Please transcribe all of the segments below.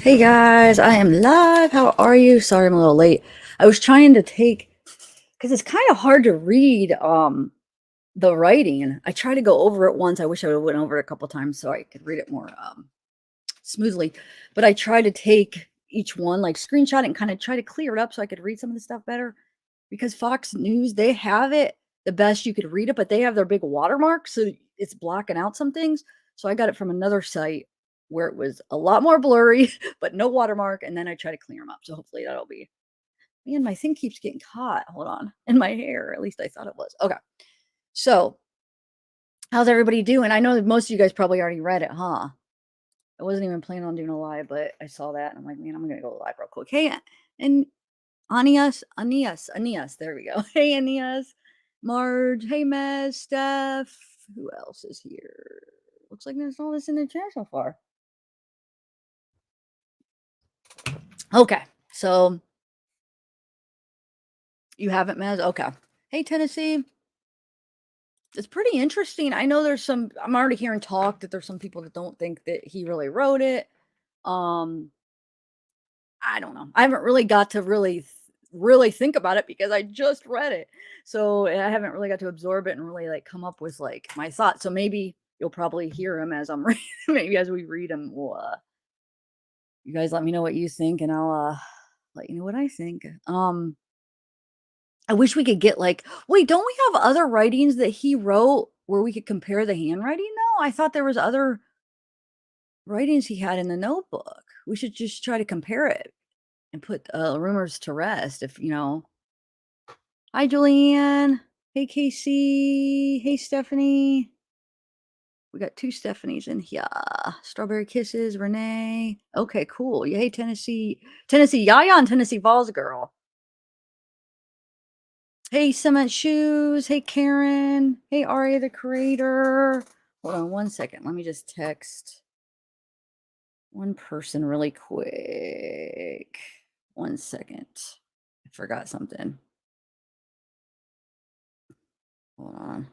Hey guys, I am live. How are you? Sorry I'm a little late. I was trying to take because it's kind of hard to read the writing. I tried to go over it once. I wish I would have went over it a couple times so I could read it more smoothly. But I tried to take each one, like screenshot it and kind of try to clear it up so I could read some of the stuff better. Because Fox News, they have it the best you could read it, but they have their big watermark, so it's blocking out some things. So I got it from another site where it was a lot more blurry, but no watermark, and then I try to clear them up. So hopefully that'll be. Man, my thing keeps getting caught. Hold on, in my hair. At least I thought it was. Okay, so how's everybody doing? I know that most of you guys probably already read it, huh? I wasn't even planning on doing a live, but I saw that and I'm like, man, I'm gonna go live real quick. Hey, and Anias. There we go. Hey, Anias, Marge. Hey, Mez, Steph. Who else is here? Looks like there's all this in the chat so far. Okay, so you haven't, Mez? Okay. Hey, Tennessee. It's pretty interesting. I know there's some. I'm already hearing talk that there's some people that don't think that he really wrote it. Um, I don't know. I haven't really got to really think about it because I just read it. So I haven't really got to absorb it and really like come up with like my thoughts. So maybe you'll probably hear him as I'm reading. Maybe as we read them, we'll you guys let me know what you think and I'll let you know what I think. I wish we could get like wait, don't we have other writings that he wrote where we could compare the handwriting? No, I thought there was other writings he had in the notebook. We should just try to compare it and put rumors to rest if you know. Hi, Julianne. Hey, Casey. Hey, Stephanie. We got two Stephanies in here. Strawberry Kisses, Renee. Okay, cool. Hey, Tennessee. Tennessee Yaya and Tennessee Falls girl. Hey, Cement Shoes. Hey, Karen. Hey, Aria the creator. Hold on one second. Let me just text one person really quick. 1 second. I forgot something. Hold on.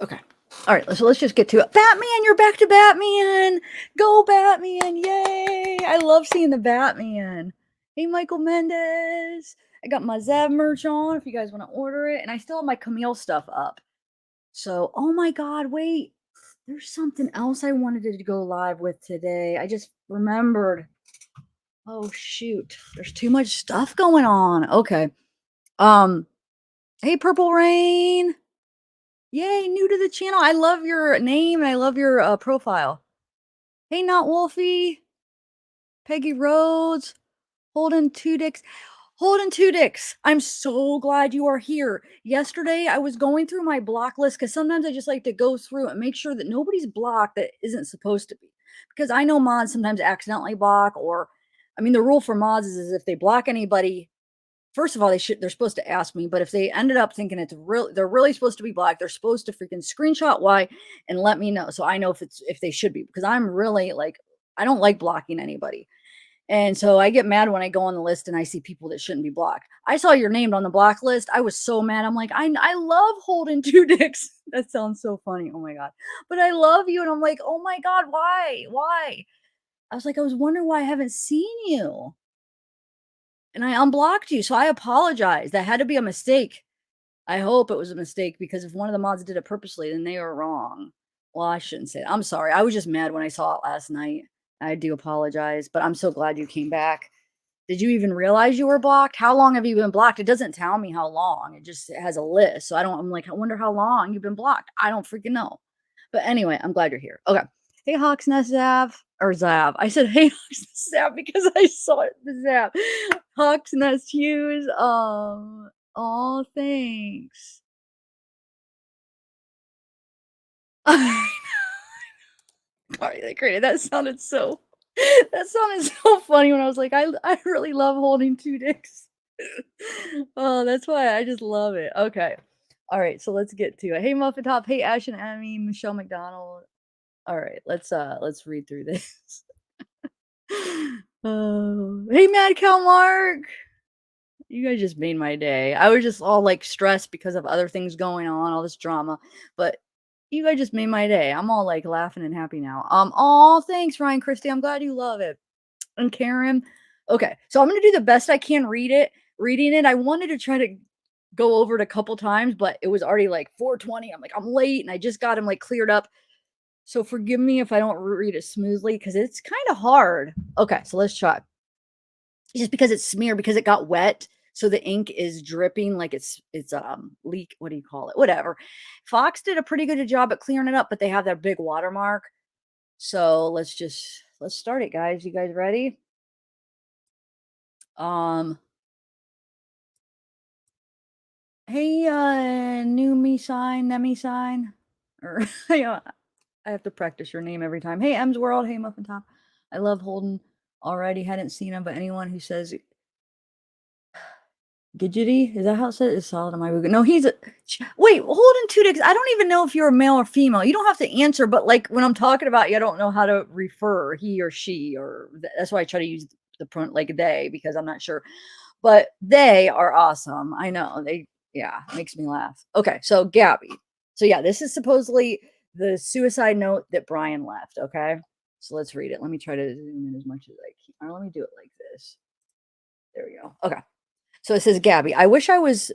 Okay. All right, so let's just get to it. Batman, you're back to Batman. Go Batman. Yay. I love seeing the Batman. Hey, Michael Mendez. I got my Zav merch on if you guys want to order it. And I still have my Camille stuff up. So, oh my God, wait. There's something else I wanted to go live with today. I just remembered. Oh shoot. There's too much stuff going on. Okay. Hey, Purple Rain. Yay, new to the channel. I love your name and I love your profile. Hey, Not Wolfie. Peggy Rhodes. Holden Two Dicks. Holden Two Dicks. I'm so glad you are here. Yesterday, I was going through my block list because sometimes I just like to go through and make sure that nobody's blocked that isn't supposed to be. Because I know mods sometimes accidentally block, or, I mean, the rule for mods is if they block anybody, first of all, they're supposed to ask me, but if they ended up thinking they're really supposed to be black, they're supposed to freaking screenshot why and let me know so I know if they should be, because I'm really like I don't like blocking anybody. And so I get mad when I go on the list and I see people that shouldn't be blocked. I saw your name on the block list. I was so mad. I'm like, I love holding two dicks. That sounds so funny. Oh my God. But I love you. And I'm like, oh my God, why? Why? I was like, I was wondering why I haven't seen you. And I unblocked you, so I apologize. That had to be a mistake. I hope it was a mistake because if one of the mods did it purposely, then they were wrong. Well, I shouldn't say that. I'm sorry. I was just mad when I saw it last night. I do apologize, but I'm so glad you came back. Did you even realize you were blocked? How long have you been blocked? It doesn't tell me how long. It has a list. So I'm like, I wonder how long you've been blocked. I don't freaking know. But anyway, I'm glad you're here. Okay. Hey, Hawks Nest Zav. Or Zav. I said, hey, Hawks Nest Zav because I saw it. The Zav. Hawks Nest Hughes. Oh, thanks. Sorry, they created that sounded so funny when I was like, I really love holding two dicks. Oh, that's why I just love it. Okay. All right, so let's get to it. Hey, Muffin Top. Hey, Ash and Amy, Michelle McDonald. All right, let's read through this. Oh, hey, Mad Cow Mark. You guys just made my day. I was just all, like, stressed because of other things going on, all this drama, but you guys just made my day. I'm all, like, laughing and happy now. Aw, thanks, Ryan Christie, I'm glad you love it. And Karen. Okay, so I'm gonna do the best I can reading it. I wanted to try to go over it a couple times, but it was already, like, 4:20. I'm like, "I'm late," and I just got him, like, cleared up. So forgive me if I don't read it smoothly because it's kinda hard. Okay, so let's try. Just because it's smeared because it got wet, so the ink is dripping like it's leak what do you call it? Whatever. Fox did a pretty good job at clearing it up, but they have that big watermark. So let's start it, guys. You guys ready? Um, hey, new me sign, Nemi sign, or I have to practice your name every time. Hey, M's World. Hey, Muffin Top. I love Holden. Already hadn't seen him, but anyone who says Gidgety? Is that how it says? It's solid on my Google. No, he's a wait, hold on 2 days. I don't even know if you're a male or female. You don't have to answer, but like when I'm talking about you, I don't know how to refer he or she or that's why I try to use the pronoun like they because I'm not sure. But they are awesome. I know. They yeah, makes me laugh. Okay, so Gabby. So yeah, this is supposedly the suicide note that Brian left, okay? So let's read it. Let me try to zoom in as much as I can. Or let me do it like this. There we go. Okay. So it says, Gabby, I wish I was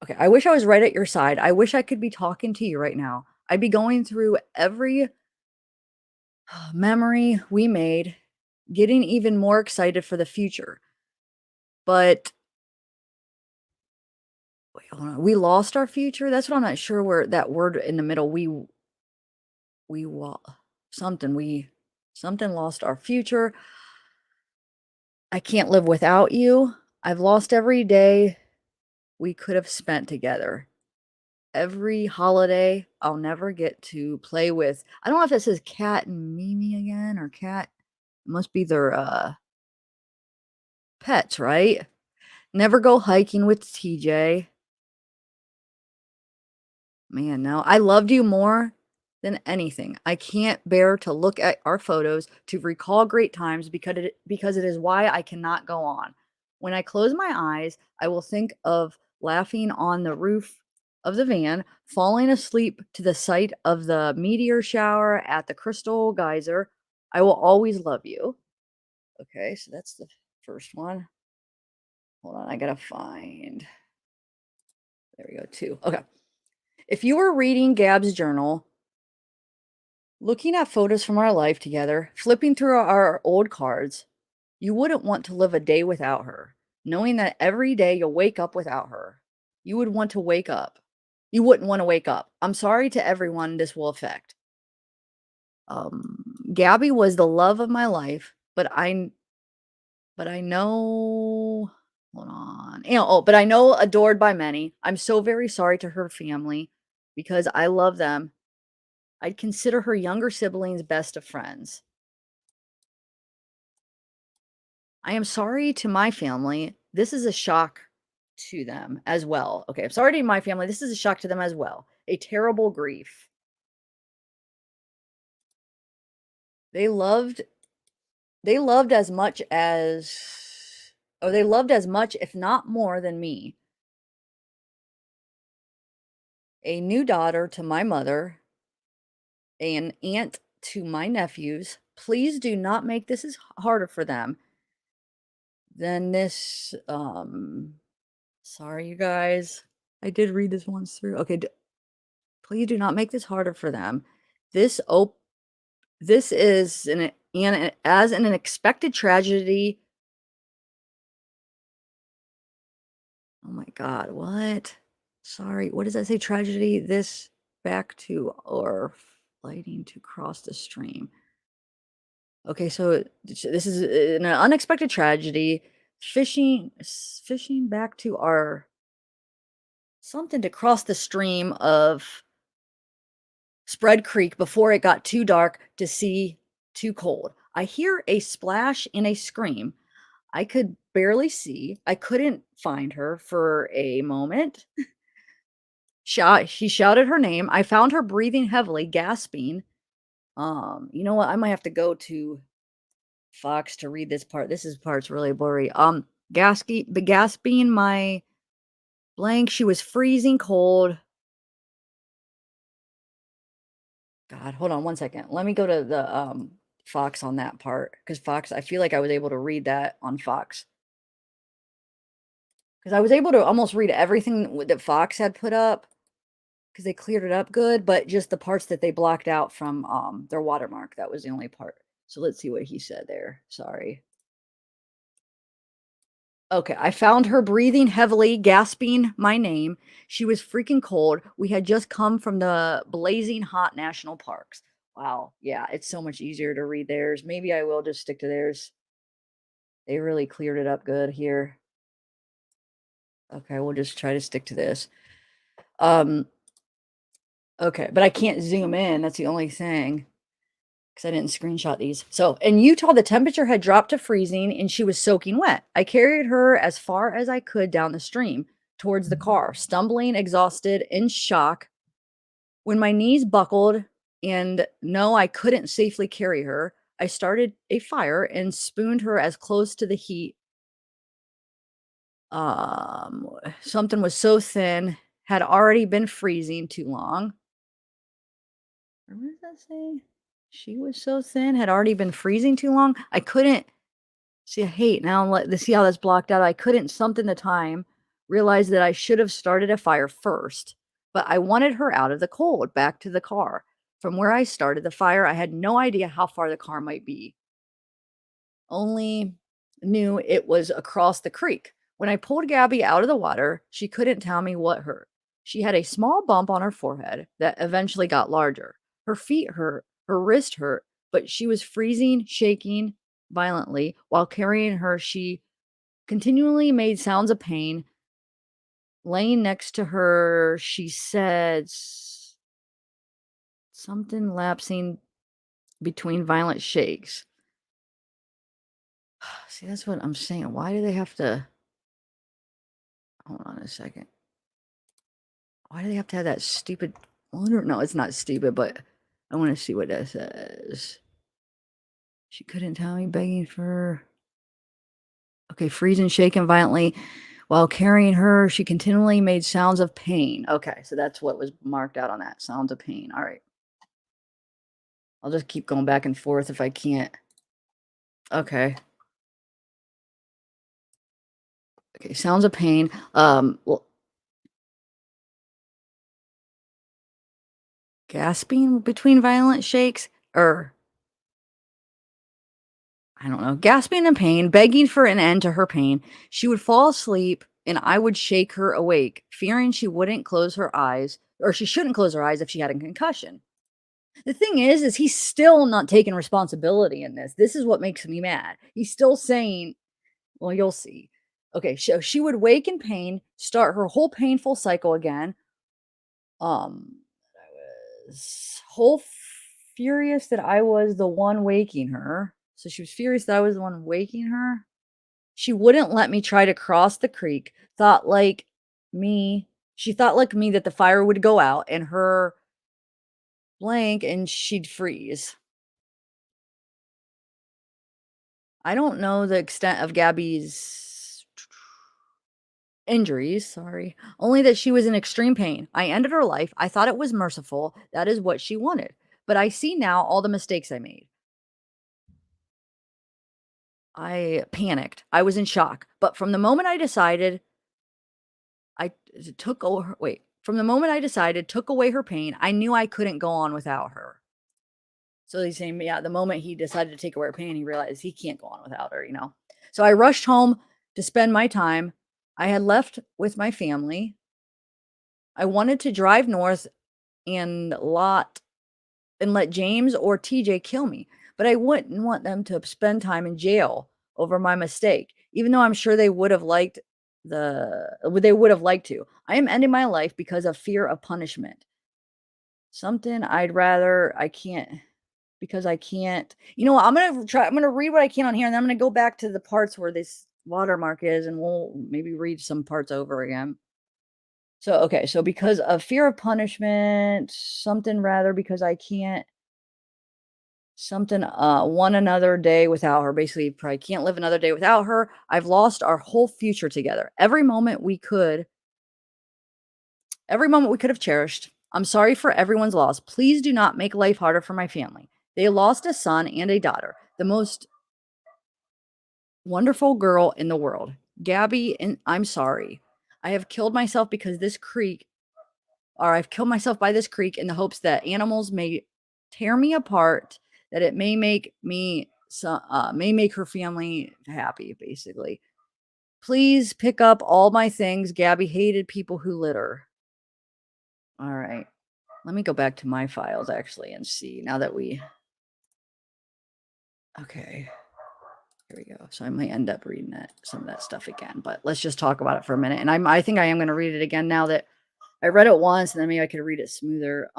right at your side. I wish I could be talking to you right now. I'd be going through every memory we made, getting even more excited for the future. But wait, hold on. We lost our future. That's what I'm not sure where that word in the middle. We something something lost our future. I can't live without you. I've lost every day we could have spent together. Every holiday I'll never get to play with. I don't know if it says Cat and Mimi again or Cat. It must be their pets, right? Never go hiking with TJ. Man, no. I loved you more than anything. I can't bear to look at our photos to recall great times because it is why I cannot go on. When I close my eyes, I will think of laughing on the roof of the van, falling asleep to the sight of the meteor shower at the Crystal Geyser. I will always love you. Okay, so that's the first one. Hold on, I gotta find. There we go, two. Okay. If you were reading Gab's journal, looking at photos from our life together, flipping through our old cards, you wouldn't want to live a day without her, knowing that every day you'll wake up without her. You would want to wake up. You wouldn't want to wake up. I'm sorry to everyone this will affect. Gabby was the love of my life, but I know hold on. But I know adored by many. I'm so very sorry to her family because I love them. I'd consider her younger siblings best of friends. I am sorry to my family. This is a shock to them as well. Okay, I'm sorry to my family. This is a shock to them as well. A terrible grief. They loved they loved as much as they loved as much if not more than me. A new daughter to my mother, an aunt to my nephews. Please do not make this as harder for them than this sorry you guys. I did read this once through. Okay, please do not make this harder for them. This op this is an as an unexpected tragedy. Oh my god, what? Sorry, what does that say? Tragedy this back to or fighting to cross the stream. Okay, so this is an unexpected tragedy. Fishing back to our something to cross the stream of Spread Creek before it got too dark to see too cold. I hear a splash and a scream. I could barely see. I couldn't find her for a moment. She shouted her name. I found her breathing heavily, gasping. You know what? I might have to go to Fox to read this part. Part's really blurry. Gasping my blank, she was freezing cold. God, hold on one second. Let me go to the, Fox on that part, because Fox I feel like I was able to read that on Fox, because I was able to almost read everything that Fox had put up, because they cleared it up good, but just the parts that they blocked out from, their watermark, that was the only part. So let's see what he said there. Sorry. Okay, I found her breathing heavily, gasping my name. She was freaking cold. We had just come from the blazing hot national parks. Wow. Yeah, it's so much easier to read theirs. Maybe I will just stick to theirs. They really cleared it up good here. Okay, we'll just try to stick to this. Um, okay, but I can't zoom in. That's the only thing because I didn't screenshot these. So, in Utah, the temperature had dropped to freezing and she was soaking wet. I carried her as far as I could down the stream towards the car, stumbling, exhausted, in shock. When my knees buckled and no, I couldn't safely carry her, I started a fire and spooned her as close to the heat. Something was so thin, had already been freezing too long. Or what does that say? She was so thin, had already been freezing too long. I couldn't see. I hate now. See how that's blocked out. I couldn't something the time realize that I should have started a fire first, but I wanted her out of the cold, back to the car. From where I started the fire, I had no idea how far the car might be. Only knew it was across the creek. When I pulled Gabby out of the water, she couldn't tell me what hurt. She had a small bump on her forehead that eventually got larger. Her feet hurt, her wrist hurt, but she was freezing, shaking violently. While carrying her, she continually made sounds of pain. Laying next to her, she said something lapsing between violent shakes. See, that's what I'm saying. Why do they have to? Hold on a second. Why do they have to have that stupid? Well, I don't know. It's not stupid, but I want to see what that says. She couldn't tell me, begging for. Okay, freezing, shaking violently. While carrying her, she continually made sounds of pain. Okay, so that's what was marked out on that. Sounds of pain. All right. I'll just keep going back and forth if I can't. Okay. Okay, sounds of pain. Well, gasping between violent shakes, or I don't know, gasping in pain, begging for an end to her pain. She would fall asleep and I would shake her awake, fearing she wouldn't close her eyes, or she shouldn't close her eyes if she had a concussion. The thing is he's still not taking responsibility in this. This is what makes me mad. He's still saying, well, you'll see. Okay, so she would wake in pain, start her whole painful cycle again. I was whole furious that I was the one waking her. So she was furious that I was the one waking her. She wouldn't let me try to cross the creek. Thought like me. She thought like me that the fire would go out and her blank and she'd freeze. I don't know the extent of Gabby's injuries, sorry. Only that she was in extreme pain. I ended her life. I thought it was merciful. That is what she wanted. But I see now all the mistakes I made. I panicked. I was in shock. But from the moment I decided I took over wait, from the moment I decided took away her pain, I knew I couldn't go on without her. So he's saying, yeah, the moment he decided to take away her pain, he realized he can't go on without her, you know. So I rushed home to spend my time. I had left with my family. I wanted to drive north and let James or TJ kill me, but I wouldn't want them to spend time in jail over my mistake, even though I'm sure they would have liked to. I am ending my life because of fear of punishment. Something I'd rather I can't because I can't. You know what? I'm gonna read what I can on here, and then I'm gonna go back to the parts where this watermark is, and we'll maybe read some parts over again. So okay, so because of fear of punishment, something rather because I can't Something, one another day without her. Basically, probably can't live another day without her. I've lost our whole future together. Every moment we could have cherished. I'm sorry for everyone's loss. Please do not make life harder for my family. They lost a son and a daughter, the most wonderful girl in the world. Gabby, and I'm sorry. I have killed myself because this creek, or I've killed myself by this creek in the hopes that animals may tear me apart, that it may make me may make her family happy, basically. Please pick up all my things. Gabby hated people who litter. All right. Let me go back to my files actually and see now that we okay. Here we go. So I might end up reading some of that stuff again, but let's just talk about it for a minute. And I think I am going to read it again now that I read it once, and then maybe I could read it smoother.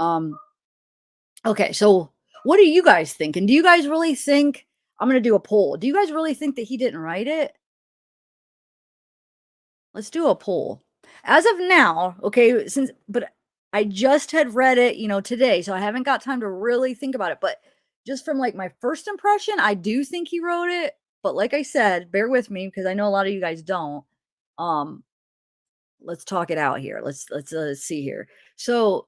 Okay, so what do you guys think? And do you guys really think I'm going to do a poll? Do you guys really think that he didn't write it? Let's do a poll. As of now, okay, but I just had read it, today, so I haven't got time to really think about it. But just from like my first impression, I do think he wrote it. But like I said, bear with me because I know a lot of you guys don't. Um, let's talk it out here. Let's see here. So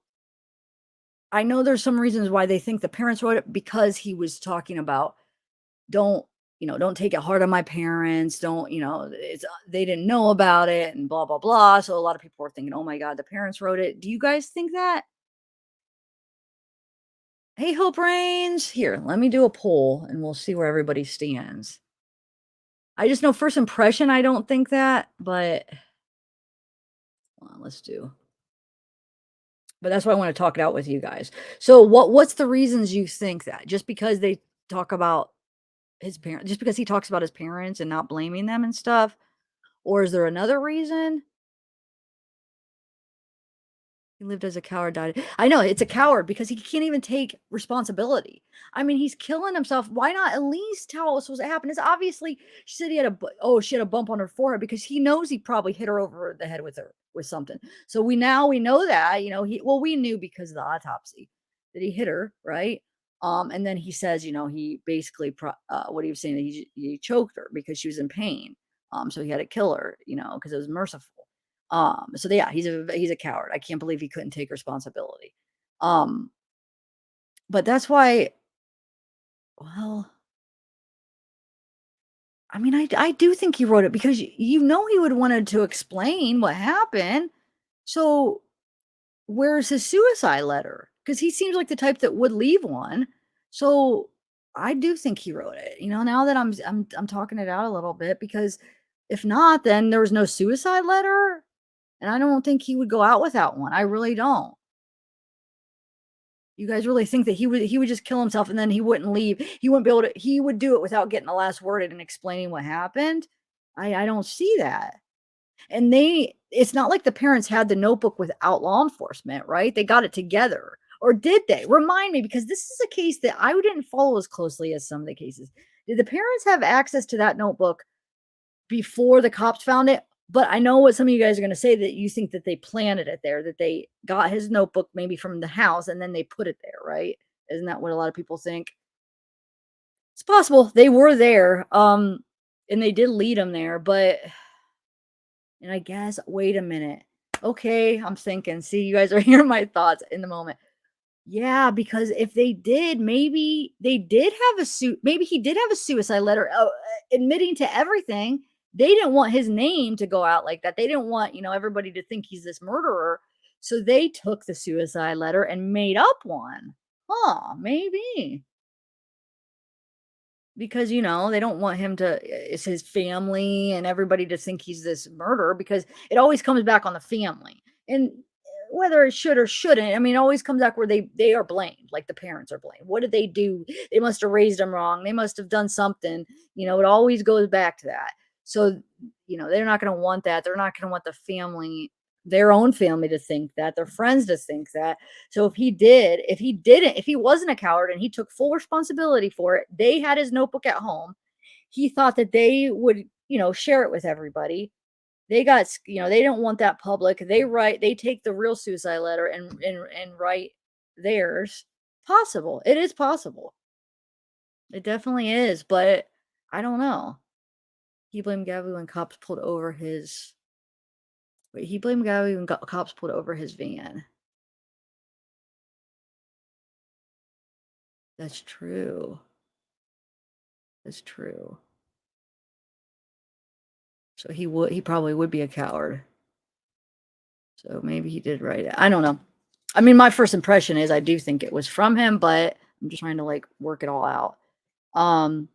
I know there's some reasons why they think the parents wrote it because he was talking about don't don't take it hard on my parents, don't it's they didn't know about it and blah blah blah, so a lot of people were thinking, oh my god, the parents wrote it. Do you guys think that? Hey, Hope Rains, here, let me do a poll and we'll see where everybody stands. I just know first impression I don't think that, but well, let's do, but that's why I want to talk it out with you guys. So what's the reasons you think that? Just because they talk about his parents, just because he talks about his parents and not blaming them and stuff? Or is there another reason? He lived as a coward, died. I know it's a coward because he can't even take responsibility. I mean, he's killing himself. Why not at least tell us what happened? It's obviously she said he had she had a bump on her forehead because he knows he probably hit her over the head with something. So we know that we knew because of the autopsy that he hit her, right? And then he says he basically what he was saying that he choked her because she was in pain. So he had to kill her because it was merciful. So yeah, he's a coward. I can't believe he couldn't take responsibility. Um, but that's why, well, I mean, I do think he wrote it because he would wanted to explain what happened. So where's his suicide letter? Because he seems like the type that would leave one. So I do think he wrote it. Now that I'm talking it out a little bit, because if not, then there was no suicide letter, and I don't think he would go out without one. I really don't. You guys really think that he would just kill himself and then he wouldn't leave? He would do it without getting the last word and explaining what happened? I don't see that. And it's not like the parents had the notebook without law enforcement, right? They got it together. Or did they? Remind me, because this is a case that I didn't follow as closely as some of the cases. Did the parents have access to that notebook before the cops found it? But I know what some of you guys are gonna say, that you think that they planted it there, that they got his notebook maybe from the house and then they put it there, right? Isn't that what a lot of people think? It's possible. They were there, and they did lead him there, but and I guess wait a minute. Okay, I'm thinking. See, you guys are hearing my thoughts in the moment. Yeah, because if they did, maybe they did have maybe he did have a suicide letter, admitting to everything. They didn't want his name to go out like that. They didn't want, everybody to think he's this murderer. So they took the suicide letter and made up one. Huh, maybe. Because, they don't want him to it's his family and everybody to think he's this murderer, because it always comes back on the family. And whether it should or shouldn't, I mean, it always comes back where they are blamed, like the parents are blamed. What did they do? They must have raised him wrong. They must have done something. It always goes back to that. So, they're not going to want that. They're not going to want the family, their own family, to think that, their friends to think that. So if he wasn't a coward and he took full responsibility for it, they had his notebook at home. He thought that they would, share it with everybody. They don't want that public. They take the real suicide letter and write theirs. Possible. It is possible. It definitely is, but I don't know. He blamed Gabby when cops pulled over his wait, he blamed Gabby when cops pulled over his van. That's true. That's true. So he probably would be a coward. So maybe he did write it. I don't know. I mean, my first impression is I do think it was from him, but I'm just trying to like work it all out. Um,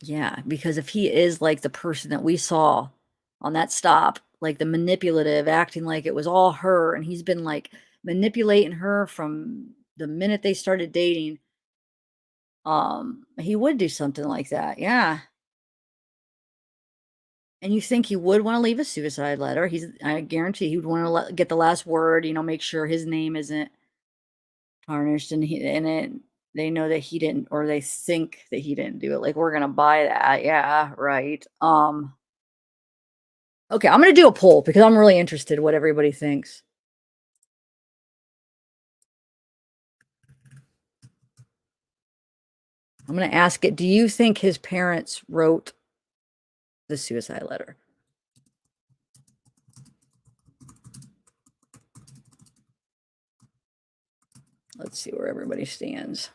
yeah, because if he is like the person that we saw on that stop, like the manipulative, acting like it was all her, and he's been like manipulating her from the minute they started dating, he would do something like that. Yeah. And you think he would want to leave a suicide letter. I guarantee he would want to get the last word, make sure his name isn't tarnished and they know that he didn't, or they think that he didn't do it. Like, we're gonna buy that. Yeah, right. Okay, I'm gonna do a poll because I'm really interested what everybody thinks. I'm gonna ask it. Do you think his parents wrote the suicide letter? Let's see where everybody stands.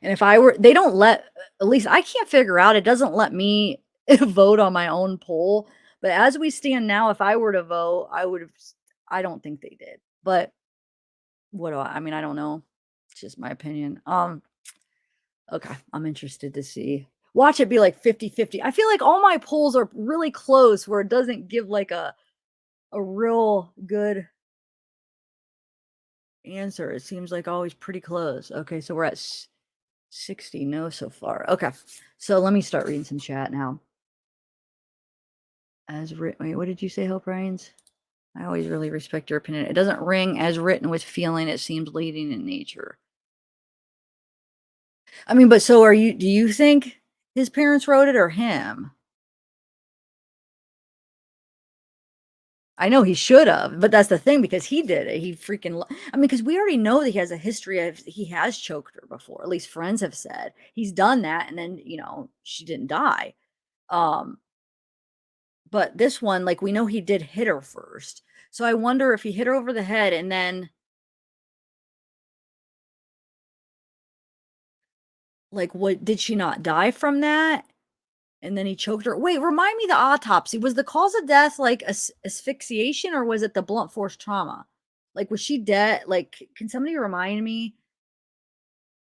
And if I were, they don't let, at least I can't figure out, it doesn't let me vote on my own poll. But as we stand now, if I were to vote, I don't think they did. But I mean, I don't know. It's just my opinion. Okay, I'm interested to see. Watch it be like 50-50. I feel like all my polls are really close where it doesn't give like a real good answer. It seems like always pretty close. Okay, so we're at 60 no so far. Okay. So let me start reading some chat now. As written, wait, what did you say, Hope Ryan's? I always really respect your opinion. It doesn't ring as written with feeling. It seems leading in nature. I mean, but so do you think his parents wrote it or him? I know he should have, but that's the thing because he did it. He freaking, I mean, because we already know that he has a history of, he has choked her before. At least friends have said he's done that. And then, she didn't die. Um, but this one, like, we know he did hit her first. So I wonder if he hit her over the head and then, like, what, did she not die from that? And then he choked her. Wait, remind me the autopsy. Was the cause of death like asphyxiation or was it the blunt force trauma? Like, was she dead? Like, can somebody remind me?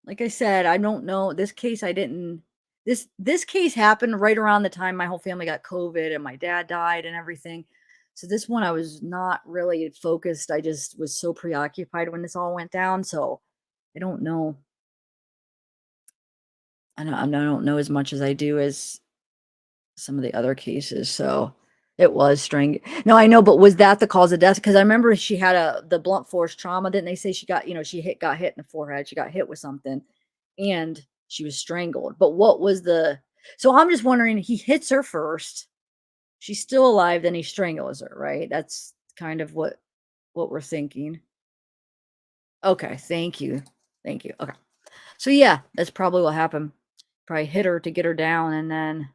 Like I said, I don't know. This case, I didn't. This case happened right around the time my whole family got COVID and my dad died and everything. So this one, I was not really focused. I just was so preoccupied when this all went down. So I don't know. I don't know as much as I do as some of the other cases, so it was no, I know, but was that the cause of death? Because I remember she had the blunt force trauma. Didn't they say she got, she got hit in the forehead, she got hit with something, and she was strangled. But what was so I'm just wondering, he hits her first, she's still alive, then he strangles her, right? That's kind of what we're thinking. Okay, thank you. Thank you. Okay. So yeah, that's probably what happened. Probably hit her to get her down and then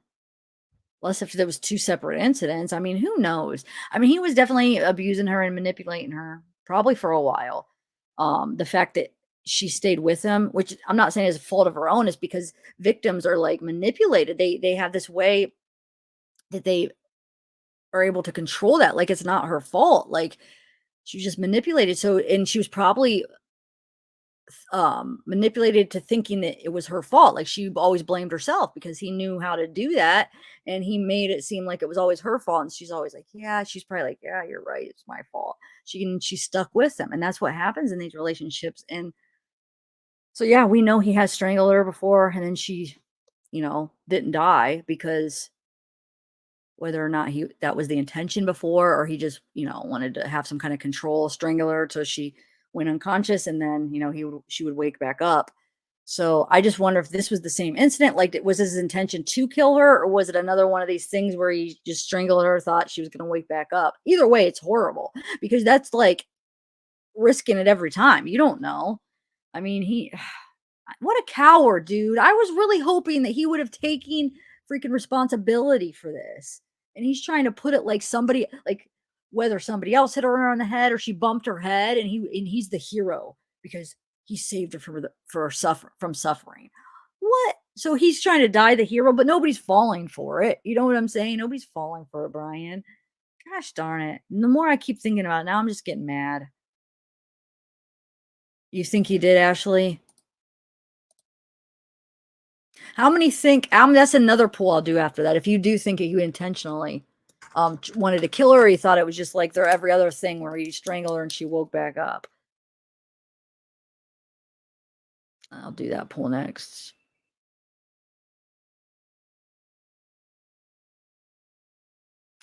unless if there was 2 separate incidents, I mean, who knows? I mean, he was definitely abusing her and manipulating her, probably for a while. The fact that she stayed with him, which I'm not saying is a fault of her own, is because victims are, like, manipulated. They have this way that they are able to control that, like, it's not her fault, like, she was just manipulated, so and she was probably manipulated to thinking that it was her fault. Like she always blamed herself because he knew how to do that and he made it seem like it was always her fault. And she's always like, yeah, she's probably like, yeah, you're right. It's my fault. She's stuck with him. And that's what happens in these relationships. And so, yeah, we know he has strangled her before and then she, didn't die because whether or not that was the intention before or he just, wanted to have some kind of control, strangle her till she went unconscious and then, she would wake back up. So I just wonder if this was the same incident. Like, was his intention to kill her, or was it another one of these things where he just strangled her, thought she was going to wake back up? Either way, it's horrible because that's like risking it every time. You don't know. I mean, what a coward, dude. I was really hoping that he would have taken freaking responsibility for this. And he's trying to put it like somebody, like whether somebody else hit her on the head or she bumped her head, and he's the hero because he saved her from suffering. What? So he's trying to die the hero, but nobody's falling for it. You know what I'm saying? Nobody's falling for it, Brian. Gosh darn it. And the more I keep thinking about it, now I'm just getting mad. You think he did, Ashley? How many think that's another poll I'll do after that. If you do think you intentionally wanted to kill her, or you thought it was just like their every other thing where you strangled her and she woke back up. I'll do that poll next.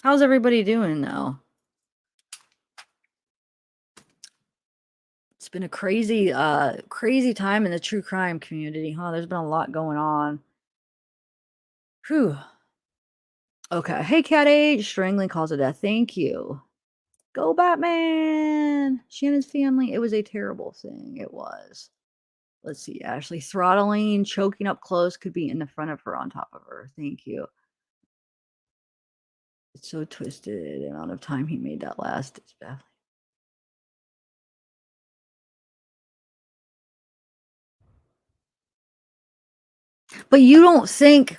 How's everybody doing now? It's been a crazy time in the true crime community, huh? There's been a lot going on. Whew. Okay. Hey, Cat Age. Strangling cause of death. Thank you. Go Batman. Shannon's family. It was a terrible thing. It was. Let's see, Ashley. Throttling, choking up close, could be in the front of her, on top of her. Thank you. It's so twisted. The amount of time he made that last. It's baffling. But you don't think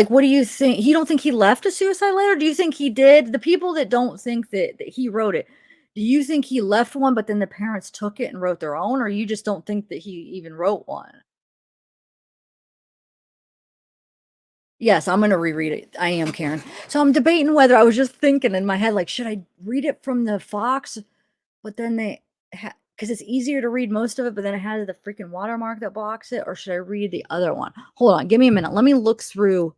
what do you think? You don't think he left a suicide letter? Do you think he did? The people that don't think that he wrote it, do you think he left one, but then the parents took it and wrote their own, or you just don't think that he even wrote one? Yes, I'm gonna reread it. I am, Karen. So I'm debating whether, I was just thinking in my head, like, should I read it from the Fox? But then because it's easier to read most of it, but then it has the freaking watermark that blocks it, or should I read the other one? Hold on, give me a minute. Let me look through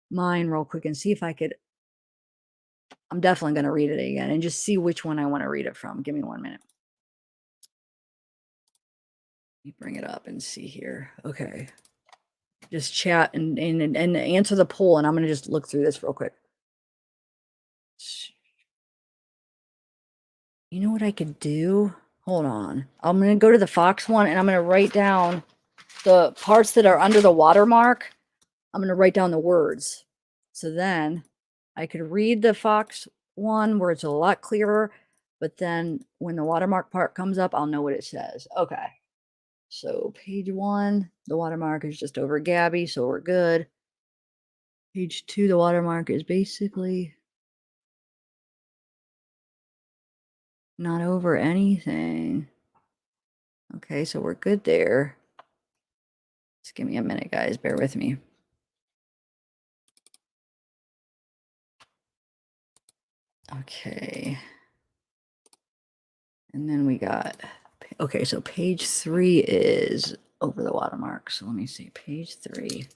mine real quick and see if I could. I'm definitely gonna read it again and just see which one I want to read it from. Give me 1 minute. Let me bring it up and see here. Okay. Just chat and answer the poll, and I'm gonna just look through this real quick. You know what I could do? Hold on. I'm going to go to the Fox one, and I'm going to write down the parts that are under the watermark. I'm going to write down the words. So then I could read the Fox one where it's a lot clearer, but then when the watermark part comes up, I'll know what it says. Okay. So page 1, the watermark is just over Gabby, so we're good. Page 2, the watermark is basically not over anything. Okay, so we're good there. Just give me a minute, guys. Bear with me. Okay. And then we got, okay, so page 3 is over the watermark. So let me see, page 3.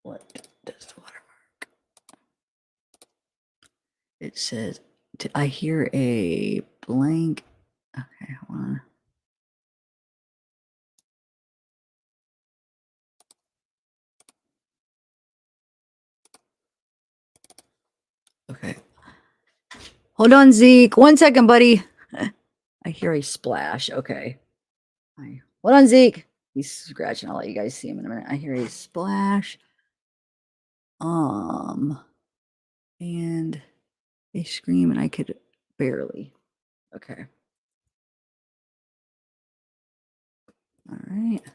What does the watermark? It says, I hear a blank. Okay, hold on. Okay. Hold on, Zeke. 1 second, buddy. I hear a splash. Okay. Hold on, Zeke. He's scratching. I'll let you guys see him in a minute. I hear a splash. And a scream, and I could barely. Okay. All right. Let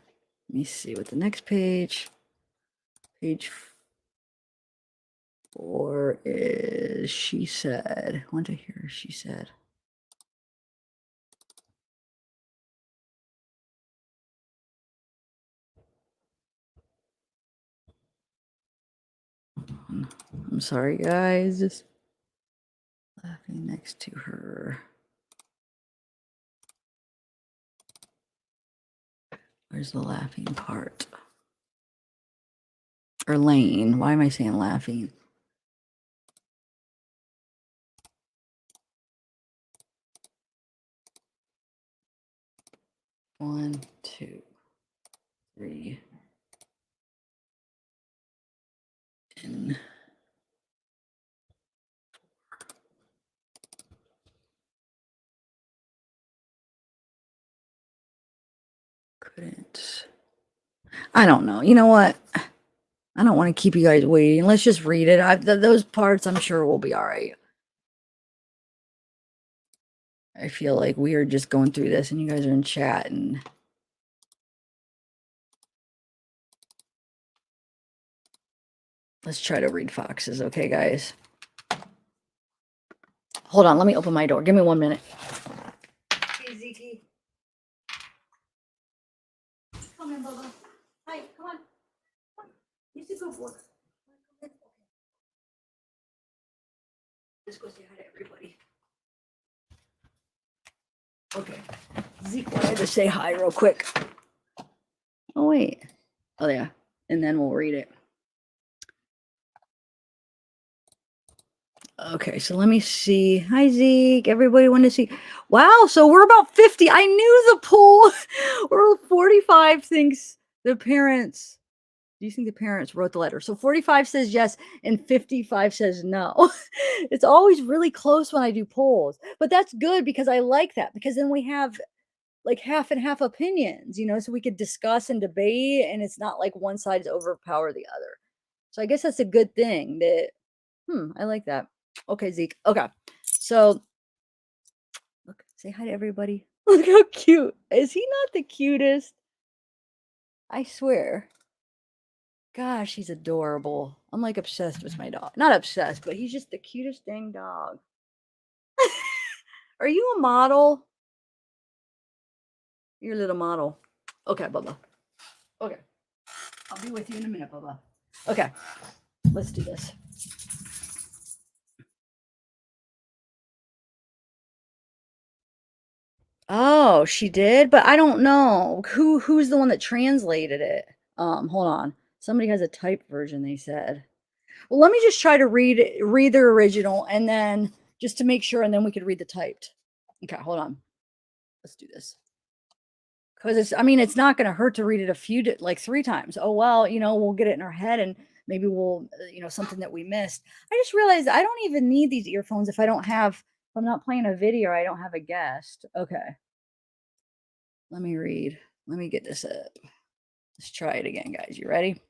me see what the next page. Page 4 is she said. I want to hear she said. I'm sorry, guys. Just laughing next to her. Where's the laughing part? Or Lane. Why am I saying laughing? One, two, three. 10. I don't know. You know what? I don't want to keep you guys waiting. Let's just read it. Those parts I'm sure will be all right. I feel like we are just going through this and you guys are in chat and let's try to read Foxes, okay, guys? Hold on, let me open my door. Give me 1 minute. Hey, ZT. Come in, Bubba. Hi, come on. You should go for it. Just go say hi to everybody. Okay. Zeke wanted to say hi real quick. Oh, wait. Oh, yeah. And then we'll read it. Okay, so let me see. Hi, Zeke. Everybody want to see. Wow, so we're about 50. I knew the poll. We're 45 thinks the parents. Do you think the parents wrote the letter? So 45 says yes and 55 says no. It's always really close when I do polls, but that's good because I like that because then we have like half and half opinions, so we could discuss and debate and it's not like one side's overpower the other. So I guess that's a good thing that, I like that. Okay, Zeke. Okay. So look, say hi to everybody. Look how cute. Is he not the cutest? I swear. Gosh, he's adorable. I'm like obsessed with my dog. Not obsessed, but he's just the cutest dang dog. Are you a model? You're a little model. Okay, Bubba. Okay. I'll be with you in a minute, Bubba. Okay. Let's do this. Oh, she did, but I don't know who's the one that translated it. Hold on. Somebody has a typed version, they said. Well, let me just try to read the original and then just to make sure, and then we could read the typed. Okay, hold on. Let's do this. Because it's not going to hurt to read it like 3 times. Oh, well, we'll get it in our head and maybe we'll, something that we missed. I just realized I don't even need these earphones if I'm not playing a video, I don't have a guest. Okay. Let me read. Let me get this up. Let's try it again, guys. You ready?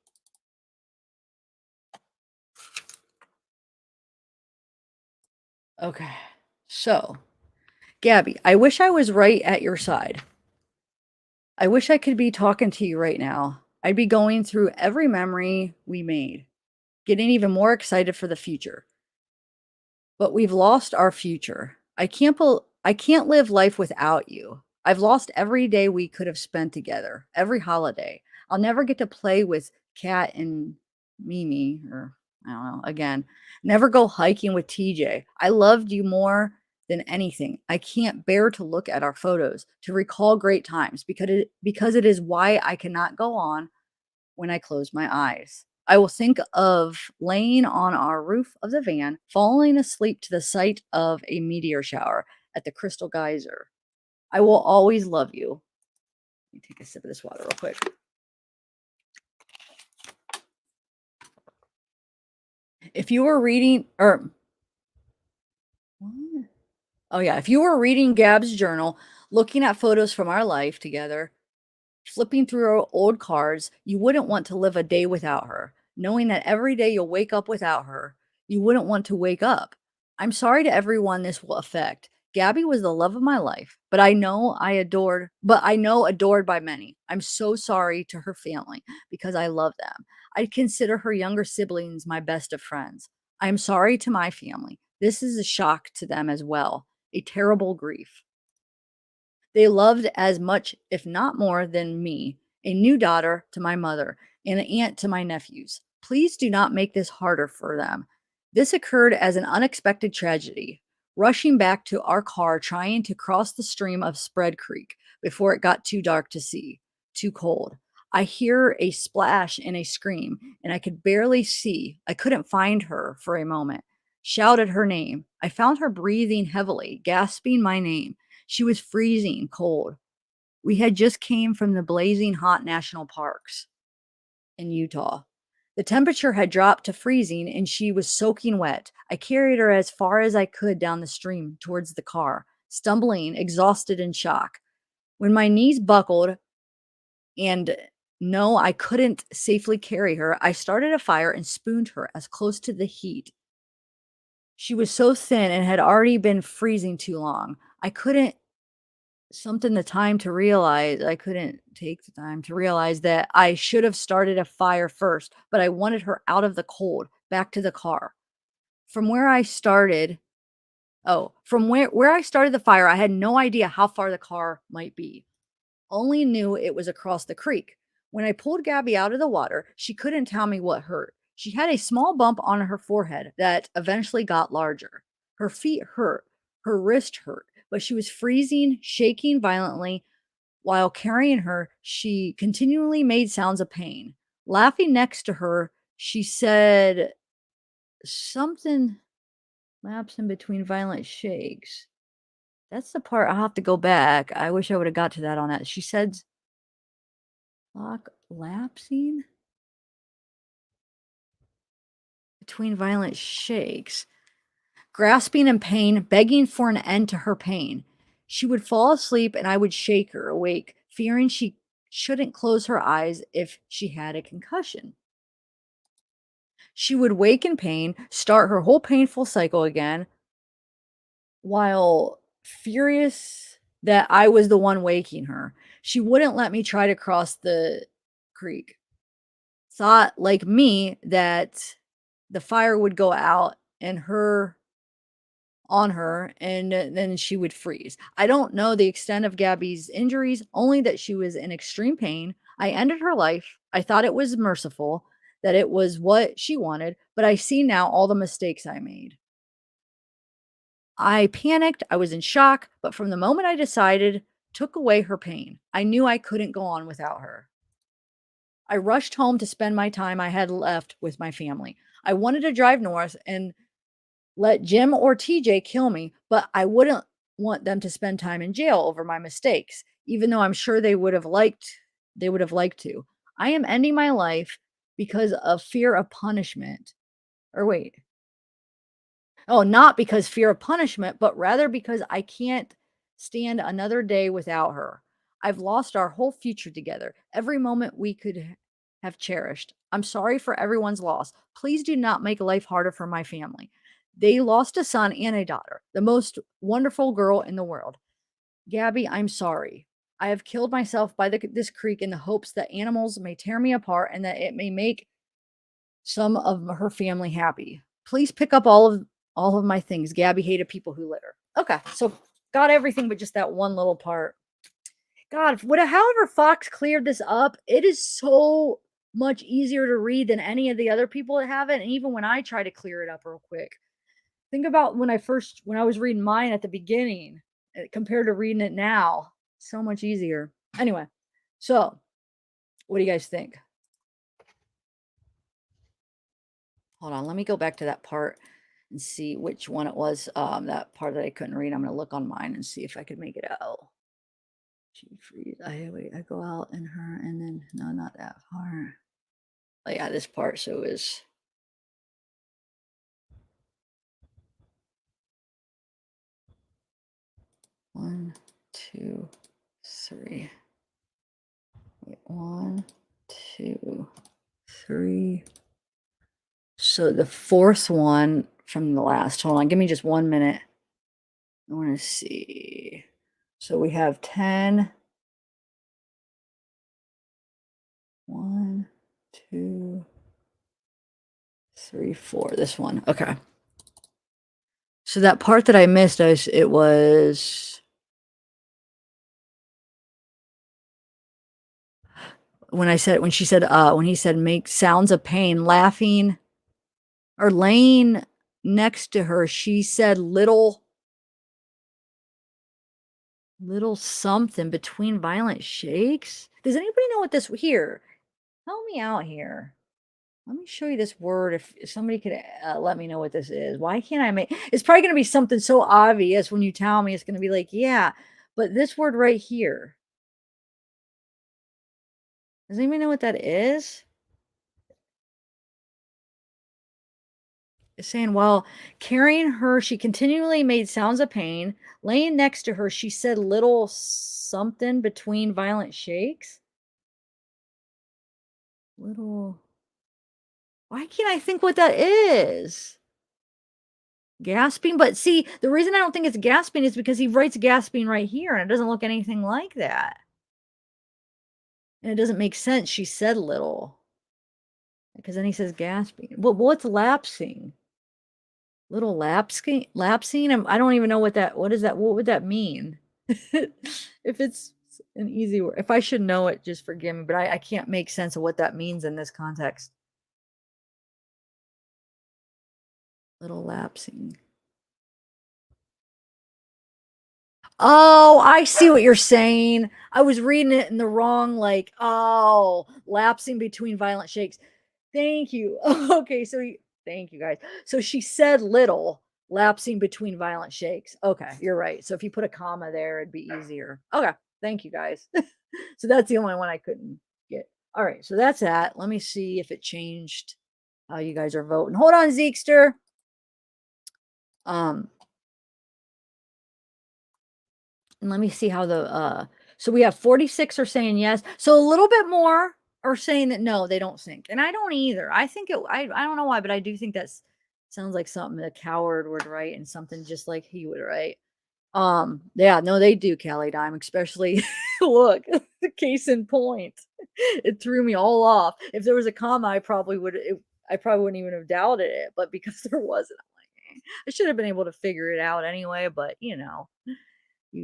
Okay. So, Gabby, I wish I was right at your side. I wish I could be talking to you right now. I'd be going through every memory we made, getting even more excited for the future. But we've lost our future. I can't live life without you. I've lost every day we could have spent together, every holiday. I'll never get to play with Kat and Mimi, or I don't know, again. Never go hiking with TJ. I loved you more than anything. I can't bear to look at our photos, to recall great times because it is why I cannot go on when I close my eyes. I will think of laying on our roof of the van, falling asleep to the sight of a meteor shower at the Crystal Geyser. I will always love you. Let me take a sip of this water real quick. If you were reading, or what? Oh yeah, if you were reading Gab's journal, looking at photos from our life together, flipping through our old cards, you wouldn't want to live a day without her. Knowing that every day you'll wake up without her, you wouldn't want to wake up. I'm sorry to everyone this will affect. Gabby was the love of my life, but I know adored by many. I'm so sorry to her family because I love them. I consider her younger siblings my best of friends. I am sorry to my family. This is a shock to them as well, a terrible grief. They loved as much, if not more, than me, a new daughter to my mother and an aunt to my nephews. Please do not make this harder for them. This occurred as an unexpected tragedy, rushing back to our car trying to cross the stream of Spread Creek before it got too dark to see, too cold. I hear a splash and a scream, and I could barely see. I couldn't find her for a moment. Shouted her name. I found her breathing heavily, gasping my name. She was freezing cold. We had just came from the blazing hot national parks in Utah. The temperature had dropped to freezing and she was soaking wet. I carried her as far as I could down the stream towards the car, stumbling, exhausted in shock. When my knees buckled and No, I couldn't safely carry her. I started a fire and spooned her as close to the heat. She was so thin and had already been freezing too long. I couldn't take the time to realize that I should have started a fire first, but I wanted her out of the cold, back to the car. From where I started from where I started the fire, I had no idea how far the car might be. Only knew it was across the creek. When I pulled Gabby out of the water, she couldn't tell me what hurt. She had a small bump on her forehead that eventually got larger. Her feet hurt, her wrist hurt, but she was freezing, shaking violently. While carrying her, she continually made sounds of pain. Laughing next to her, she said something lapsed in between violent shakes. That's the part I'll have to go back. I wish I would have got to that on that. She said lock lapsing between violent shakes, grasping in pain, begging for an end to her pain. She would fall asleep and I would shake her awake, fearing she shouldn't close her eyes if she had a concussion. She would wake in pain, start her whole painful cycle again, while furious that I was the one waking her. She wouldn't let me try to cross the creek. Thought, like me, that the fire would go out and her on her, and then she would freeze. I don't know the extent of Gabby's injuries, only that she was in extreme pain. I ended her life. I thought it was merciful, that it was what she wanted, but I see now all the mistakes I made. I panicked, I was in shock, but from the moment I decided, took away her pain. I knew I couldn't go on without her. I rushed home to spend my time I had left with my family. I wanted to drive north and let Jim or TJ kill me, but I wouldn't want them to spend time in jail over my mistakes, even though I'm sure they would have liked to. I am ending my life because of fear of punishment. Or wait. Oh, not because fear of punishment, but rather because I can't stand another day without her. I've lost our whole future together, every moment we could have cherished. I'm sorry for everyone's loss. Please do not make life harder for my family. They lost a son and a daughter, the most wonderful girl in the world. Gabby, I'm sorry. I have killed myself by this creek in the hopes that animals may tear me apart and that it may make some of her family happy. Please pick up all of my things. Gabby hated people who litter. Okay, so got everything but just that one little part. God, however Fox cleared this up, it is so much easier to read than any of the other people that have it. And even when I try to clear it up real quick, think about when I was reading mine at the beginning compared to reading it now. So much easier. Anyway, so what do you guys think? Hold on, let me go back to that part and see which one it was, that part that I couldn't read. I'm gonna look on mine and see if I could make it out. She freeze. I go out in her and then no, not that far. Oh yeah, this part. So is 1, 2, 3. Wait, 1, 2, 3. So the fourth one from the last. Hold on, give me just 1 minute. I want to see. So we have 10. 1, 2, 3, 4. This one. Okay. So that part that I missed, it was when he said make sounds of pain, laughing or laying next to her, she said little something between violent shakes. Does anybody know what this here? Help me out here. Let me show you this word if somebody could let me know what this is. Why can't I make it's probably going to be something so obvious when you tell me. It's going to be like, yeah, but this word right here. Does anybody know what that is? It's saying while carrying her, she continually made sounds of pain. Laying next to her, she said little something between violent shakes. Little why can't I think what that is? Gasping? But see, the reason I don't think it's gasping is because he writes gasping right here, and it doesn't look anything like that. And it doesn't make sense. She said little, because then he says gasping. What's lapsing? Little lapsing? I don't even know what is that? What would that mean? If it's an easy word. If I should know it, just forgive me, but I can't make sense of what that means in this context. Little lapsing. Oh, I see what you're saying. I was reading it in the wrong, like, oh, lapsing between violent shakes. Thank you. Okay, thank you guys. So she said little, lapsing between violent shakes. Okay, you're right. So if you put a comma there, it'd be easier. Okay, thank you guys. So that's the only one I couldn't get. All right, so that's that. Let me see if it changed how you guys are voting. Hold on, Zeekster. Um, And let me see how so we have 46 are saying yes. So a little bit more are saying that no, they don't think. And I don't either. I think I don't know why, but I do think that's sounds like something a coward would write and something just like he would write. Yeah, no, they do, Callie Dime, especially look, case in point. It threw me all off. If there was a comma, I probably wouldn't even have doubted it, but because there wasn't, I'm like, I should have been able to figure it out anyway, but you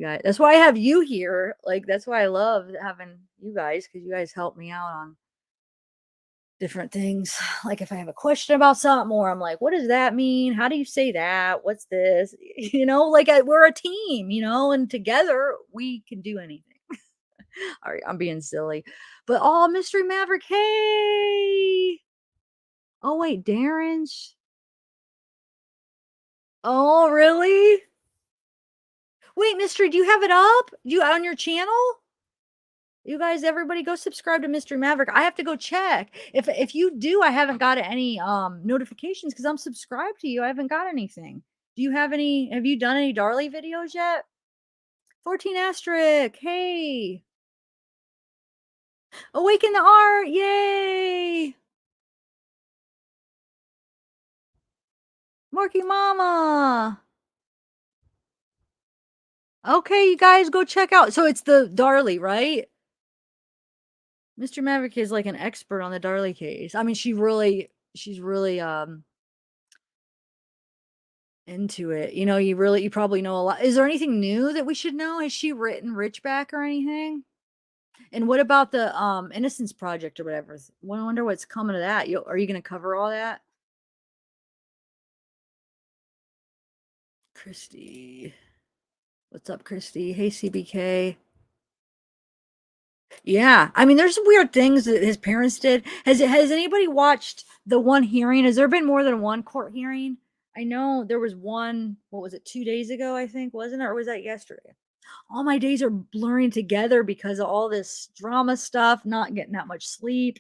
guys that's why I have you here. Like, that's why I love having you guys because you guys help me out on different things. Like, if I have a question about something or I'm like, "What does that mean? How do you say that? What's this?" Like, we're a team, and together we can do anything. All right, I'm being silly. But, oh, Mystery Maverick, hey! Oh, wait, Darren's oh, really? Wait, Mystery, do you have it up? You on your channel? You guys, everybody go subscribe to Mystery Maverick. I have to go check. If you do, I haven't got any notifications because I'm subscribed to you. I haven't got anything. Do you have you done any Darley videos yet? 14 asterisk. Hey. Awaken the art. Yay. Marky Mama. Okay, you guys go check out. So it's the Darley, right? Mr. Maverick is like an expert on the Darley case. I mean, she's really into it. You probably know a lot. Is there anything new that we should know? Has she written Rich back or anything? And what about the Innocence Project or whatever? I wonder what's coming to that. Are you going to cover all that? Christy. What's up, Christy? Hey, CBK. Yeah. I mean, there's some weird things that his parents did. Has anybody watched the one hearing? Has there been more than one court hearing? I know there was one, what was it, 2 days ago, I think, wasn't it? Or was that yesterday? All my days are blurring together because of all this drama stuff, not getting that much sleep.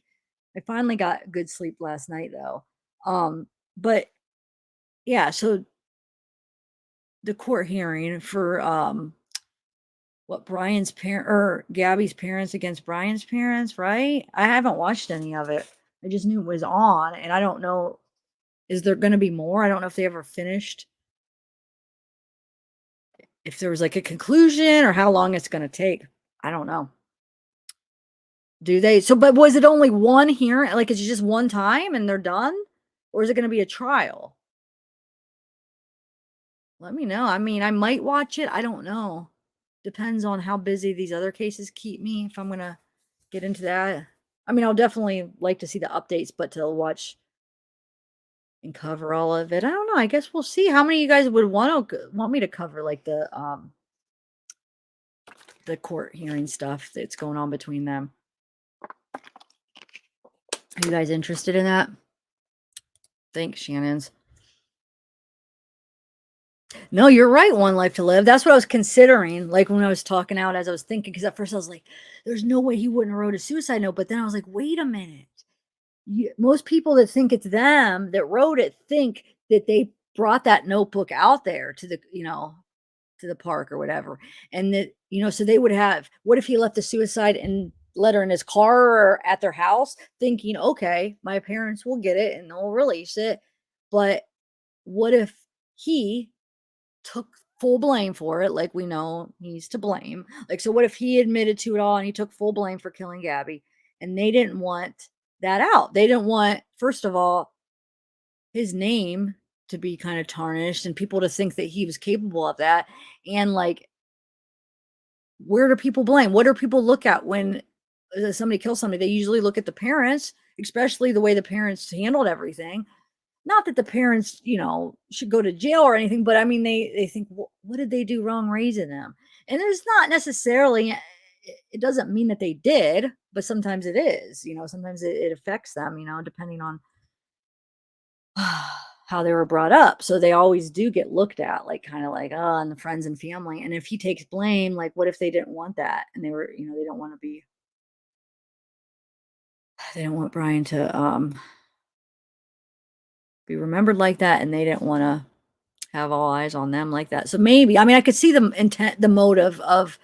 I finally got good sleep last night though. But yeah, so the court hearing for what Brian's parent or Gabby's parents against Brian's parents, right? I haven't watched any of it. I just knew it was on and I don't know, is there going to be more? I don't know if they ever finished, if there was like a conclusion or how long it's going to take. I don't know. Do they? So, but was it only one hearing? Like, it's just one time and they're done? Or is it going to be a trial? Let me know. I mean, I might watch it. I don't know. Depends on how busy these other cases keep me. If I'm going to get into that. I mean, I'll definitely like to see the updates, but to watch and cover all of it, I don't know. I guess we'll see. How many of you guys would want me to cover like the court hearing stuff that's going on between them? Are you guys interested in that? Thanks, Shannon's. No, you're right. One life to live. That's what I was considering. Like when I was talking out, as I was thinking, because at first I was like, "There's no way he wouldn't have wrote a suicide note." But then I was like, "Wait a minute. Most people that think it's them that wrote it think that they brought that notebook out there to the park or whatever, and that so they would have. What if he left the suicide and letter in his car or at their house, thinking, okay, my parents will get it and they'll release it. But what if he took full blame for it? Like we know he's to blame. Like, so what if he admitted to it all and he took full blame for killing Gabby and they didn't want that out? They didn't want, first of all, his name to be kind of tarnished and people to think that he was capable of that. And like, where do people blame? What do people look at when somebody kills somebody? They usually look at the parents, especially the way the parents handled everything. Not that the parents, should go to jail or anything, but I mean, they think, what did they do wrong raising them? And it's not necessarily, it doesn't mean that they did, but sometimes it is, sometimes it affects them, depending on how they were brought up. So they always do get looked at like kind of like, oh, and the friends and family. And if he takes blame, like what if they didn't want that? And they were, they don't want to be, they don't want Brian to be remembered like that. And they didn't want to have all eyes on them like that. So maybe, I mean, I could see the intent, the motive of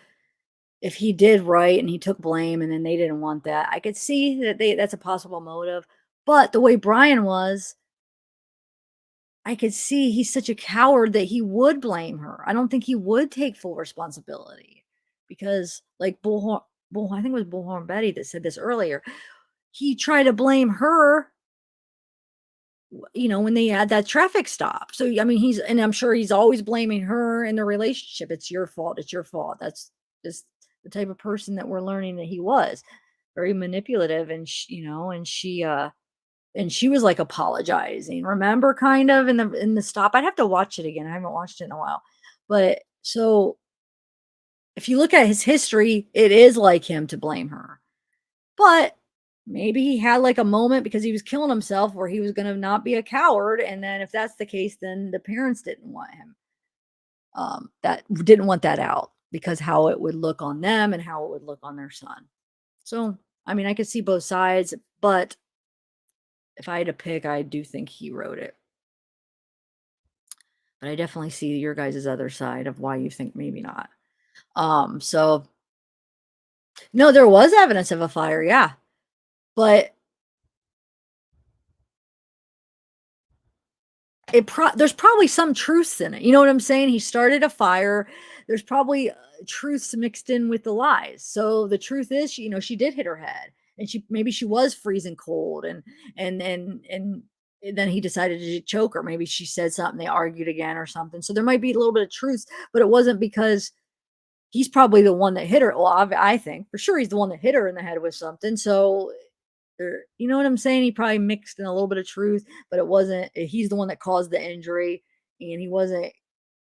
if he did right and he took blame and then they didn't want that. I could see that that's a possible motive. But the way Brian was, I could see he's such a coward that he would blame her. I don't think he would take full responsibility because, like I think it was Bullhorn Betty that said this earlier. He tried to blame her, when they had that traffic stop. So, I mean, and I'm sure he's always blaming her in the relationship. It's your fault. It's your fault. That's just the type of person that we're learning that he was, very manipulative. And, and she was like apologizing, remember, kind of in the stop. I'd have to watch it again. I haven't watched it in a while. But so if you look at his history, it is like him to blame her. But maybe he had like a moment because he was killing himself where he was going to not be a coward. And then if that's the case, then the parents didn't want him. That didn't want that out because how it would look on them and how it would look on their son. So, I mean, I could see both sides, but if I had to pick, I do think he wrote it. But I definitely see your guys' other side of why you think maybe not. So no, there was evidence of a fire, yeah. But there's probably some truths in it. You know what I'm saying? He started a fire. There's probably truths mixed in with the lies. So the truth is, she did hit her head, and maybe she was freezing cold, and then he decided to choke her. Maybe she said something. They argued again or something. So there might be a little bit of truth, but it wasn't because he's probably the one that hit her. Well, I think for sure he's the one that hit her in the head with something. So you know what I'm saying? He probably mixed in a little bit of truth, but it wasn't. He's the one that caused the injury, and he wasn't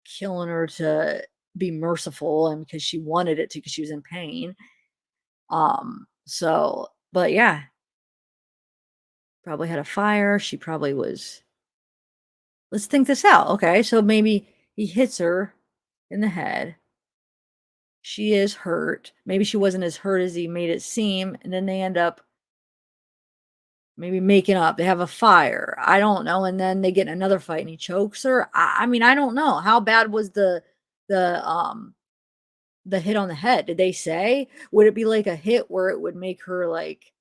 killing her to be merciful and because she wanted it to, because she was in pain. So, but yeah, probably had a fire. She probably was. Let's think this out. Okay, so maybe he hits her in the head. She is hurt. Maybe she wasn't as hurt as he made it seem, and then they end up maybe making up. They have a fire. I don't know. And then they get in another fight and he chokes her. I mean, I don't know. How bad was the hit on the head? Did they say? Would it be like a hit where it would make her like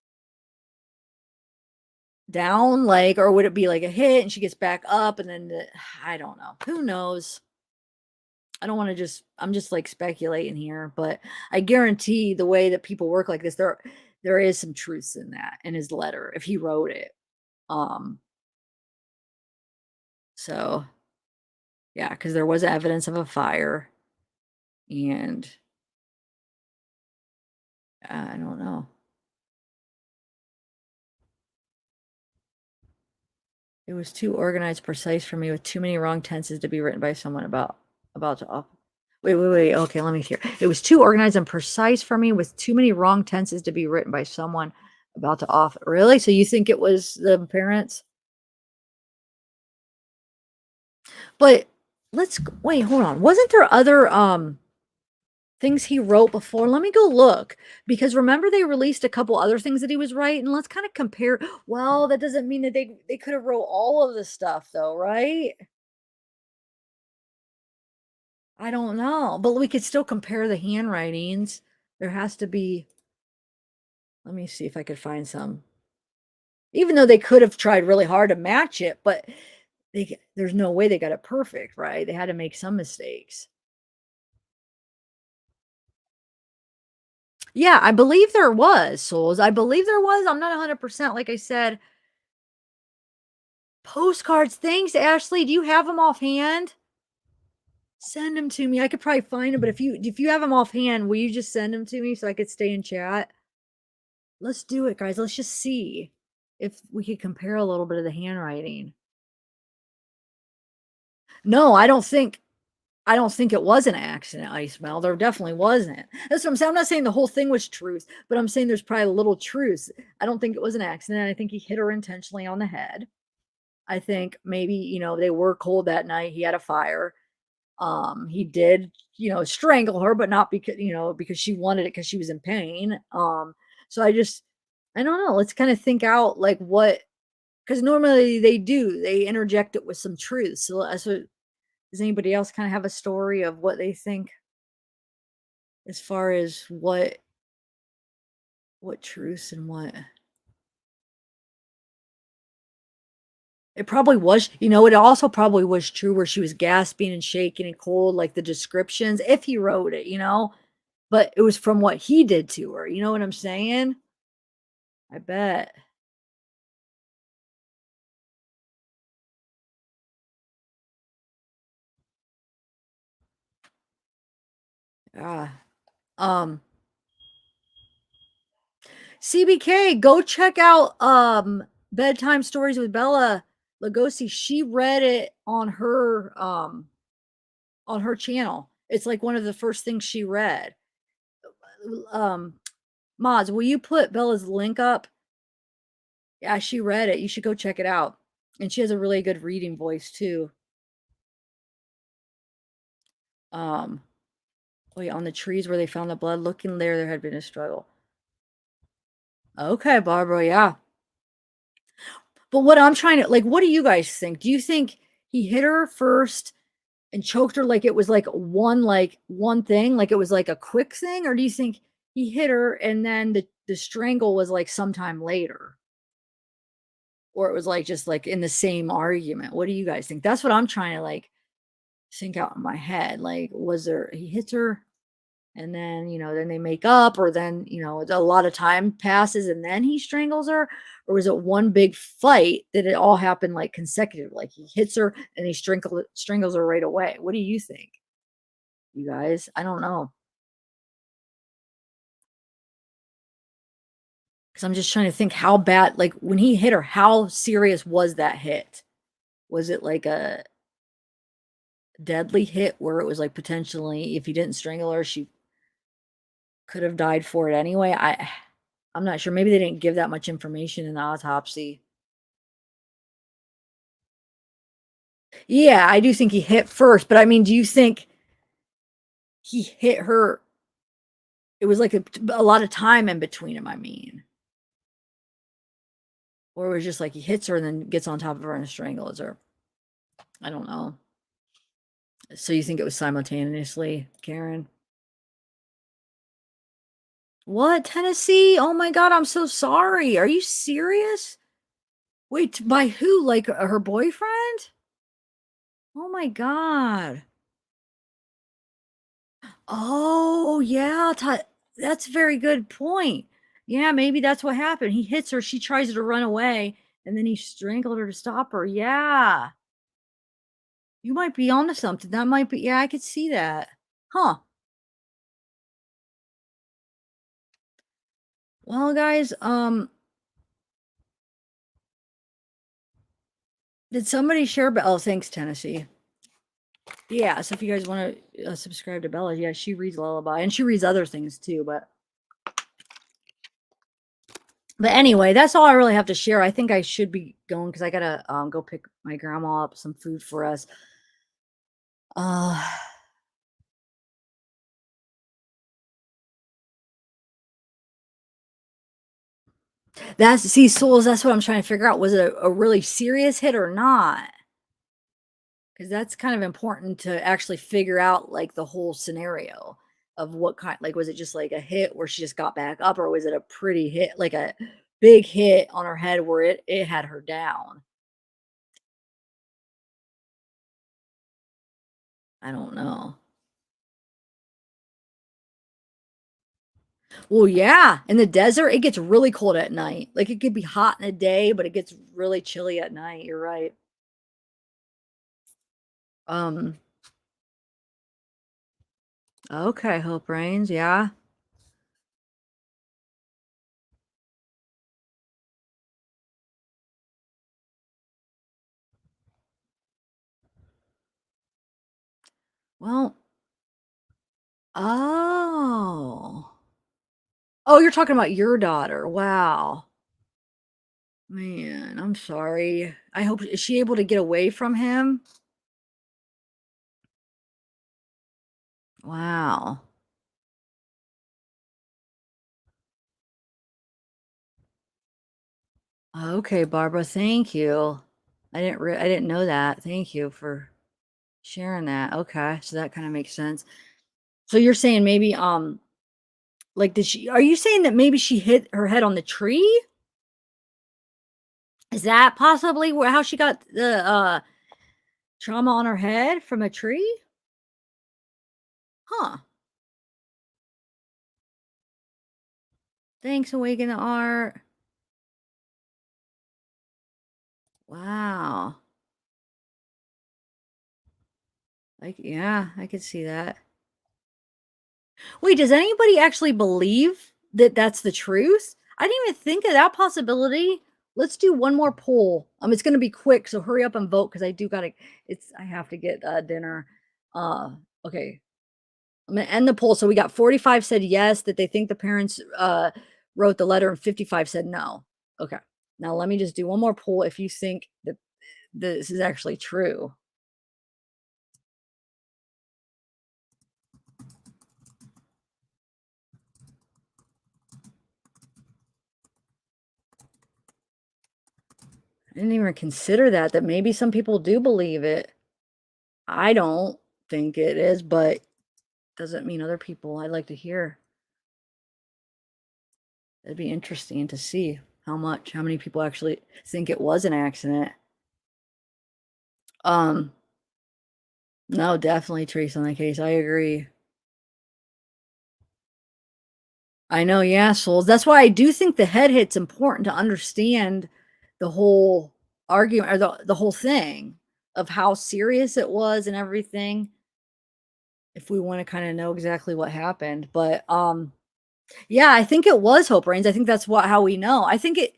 down, like, or would it be like a hit and she gets back up and then I don't know. Who knows? I don't want to I'm just like speculating here, but I guarantee the way that people work like this, there is some truths in that in his letter if he wrote it. Um so yeah, because there was evidence of a fire, and I don't know. It was too organized, precise for me, with too many wrong tenses to be written by someone about to off. Wait. Okay, let me hear. It was too organized and precise for me, with too many wrong tenses to be written by someone about to off. Really? So you think it was the parents? But wait. Hold on. Wasn't there other things he wrote before? Let me go look, because remember they released a couple other things that he was writing. Let's kind of compare. Well, that doesn't mean that they could have wrote all of the stuff though, right? I don't know, but we could still compare the handwritings. There has to be. Let me see if I could find some. Even though they could have tried really hard to match it, but there's no way they got it perfect, right? They had to make some mistakes. Yeah, I believe there was, Souls. I believe there was. I'm not 100%. Like I said, postcards. Thanks, Ashley. Do you have them offhand? Send them to me. I could probably find them, but if you have them offhand, will you just send them to me so I could stay in chat? Let's do it, guys. Let's just see if we could compare a little bit of the handwriting. No, I don't think it was an accident, Ice Mel. There definitely wasn't. That's what I'm saying. I'm not saying the whole thing was truth, but I'm saying there's probably a little truth. I don't think it was an accident. I think he hit her intentionally on the head. I think maybe, they were cold that night. He had a fire. He did, strangle her, but not because she wanted it because she was in pain. So I don't know. Let's kind of think out like what, because normally they interject it with some truth. So that's what, does anybody else kind of have a story of what they think as far as what truths and what it probably was, it also probably was true where she was gasping and shaking and cold, like the descriptions, if he wrote it, but it was from what he did to her. You know what I'm saying? I bet. Ah. Um, CBK, go check out Bedtime Stories with Bella Lugosi. She read it on her channel. It's like one of the first things she read. Um, Mods, will you put Bella's link up? Yeah, she read it. You should go check it out. And she has a really good reading voice too. Um, Wait, on the trees where they found the blood, looking there had been a struggle. Okay, Barbara, yeah. But what I'm trying to like, what do you guys think? Do you think he hit her first and choked her like it was like one thing, like it was like a quick thing, or do you think he hit her and then the strangle was like sometime later? Or it was like just like in the same argument. What do you guys think? That's what I'm trying to like sync out in my head. Like, was there he hits her and then, then they make up, or then, a lot of time passes and then he strangles her? Or was it one big fight that it all happened like consecutive? Like he hits her and he strangles her right away. What do you think? You guys? I don't know. Because I'm just trying to think how bad, like when he hit her, how serious was that hit? Was it like a deadly hit where it was like potentially if he didn't strangle her, she could have died for it anyway? I'm not sure. Maybe they didn't give that much information in the autopsy. Yeah, I do think he hit first, but I mean, do you think he hit her? It was like a lot of time in between him, I mean. Or it was just like he hits her and then gets on top of her and strangles her. I don't know. So you think it was simultaneously, Karen? What, Tennessee? Oh my God, I'm so sorry. Are you serious? Wait, by who? Like her boyfriend? Oh my God. Oh, yeah, that's a very good point. Yeah, maybe that's what happened. He hits her, she tries to run away, and then he strangled her to stop her. Yeah. You might be onto something. That might be, yeah, I could see that. Huh. Well, guys, did somebody share oh, thanks, Tennessee. Yeah, so if you guys want to subscribe to Bella, yeah, she reads Lullaby and she reads other things too, but anyway, that's all I really have to share. I think I should be going because I gotta go pick my grandma up some food for us. Uh that's see, Souls, that's what I'm trying to figure out. Was it a really serious hit or not? Because that's kind of important to actually figure out like the whole scenario. of what kind, like, was it just like a hit where she just got back up, or was it a pretty hit, like a big hit on her head where it had her down? I don't know. Well, yeah, in the desert, it gets really cold at night. Like, it could be hot in the day, but it gets really chilly at night, you're right. Um, okay, hope rains, yeah. Well, oh. Oh, you're talking about your daughter, wow. Man, I'm sorry. I hope, is she able to get away from him? Wow. Okay, Barbara, thank you. I didn't know that. Thank you for sharing that. Okay, so that kinda makes sense. So you're saying maybe, like, did she, are you saying that maybe she hit her head on the tree? Is that possibly where how she got the, trauma on her head, from a tree? Huh. Thanks, Awaken the Art. Wow. Like, yeah, I could see that. Wait, does anybody actually believe that that's the truth? I didn't even think of that possibility. Let's do one more poll. It's gonna be quick, so hurry up and vote because I do gotta. It's I have to get dinner. Uh, okay, I'm gonna end the poll. So we got 45 said yes that they think the parents wrote the letter, and 55 said no. Okay, now let me just do one more poll. If you think that this is actually true, I didn't even consider that. That maybe some people do believe it. I don't think it is, but doesn't mean other people. I'd like to hear. It'd be interesting to see how many people actually think it was an accident. Um, no, definitely trace on the case. I agree. I know, yeah, souls. That's why I do think the head hit's important to understand the whole argument, or the whole thing of how serious it was and everything. If we want to kind of know exactly what happened, but yeah, I think it was Hope Rains. I think that's what how we know. I think it,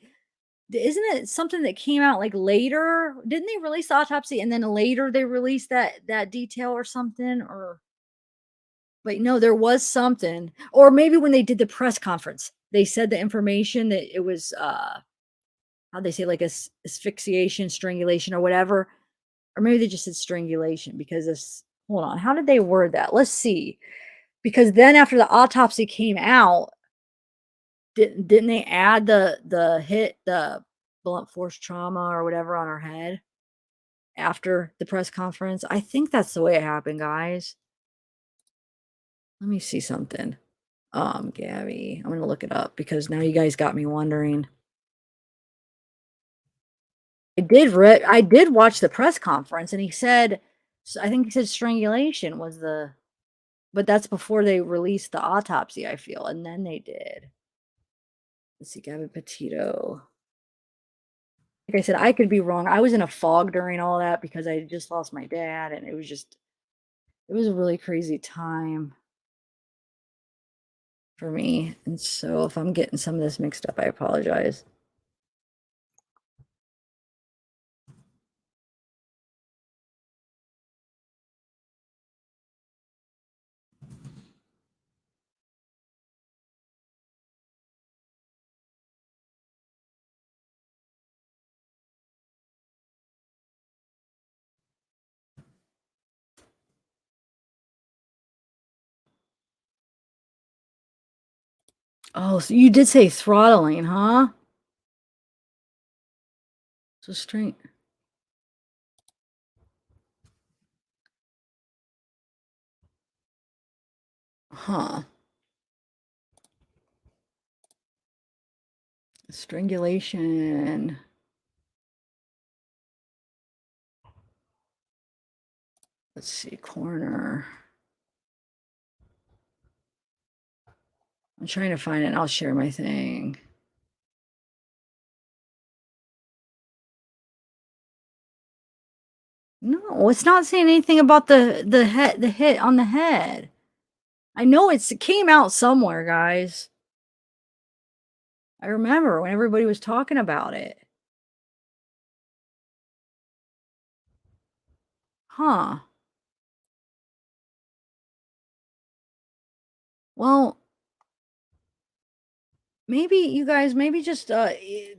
isn't it something that came out, like, later? Didn't they release the autopsy and then later they released that detail or something? Or wait, no, there was something. Or maybe when they did the press conference, they said the information that it was, how'd they say, like, asphyxiation, strangulation, or whatever? Or maybe they just said strangulation because this, hold on, how did they word that? Let's see. Because then after the autopsy came out, didn't they add the blunt force trauma or whatever on her head after the press conference? I think that's the way it happened, guys. Let me see something. Gabby, I'm gonna look it up because now you guys got me wondering. I did watch the press conference and he said, I think he said strangulation was the, but that's before they released the autopsy, I feel, and then they did. Let's see, Gabby Petito. Like I said, I could be wrong. I was in a fog during all that because I just lost my dad, and it was just, it was a really crazy time for me. And so if I'm getting some of this mixed up, I apologize. Oh, so you did say throttling, huh? So strange. Huh. Strangulation. Let's see, corner. I'm trying to find it and I'll share my thing. No, it's not saying anything about the hit on the head. I know it came out somewhere, guys. I remember when everybody was talking about it. Huh. Well, maybe you guys maybe just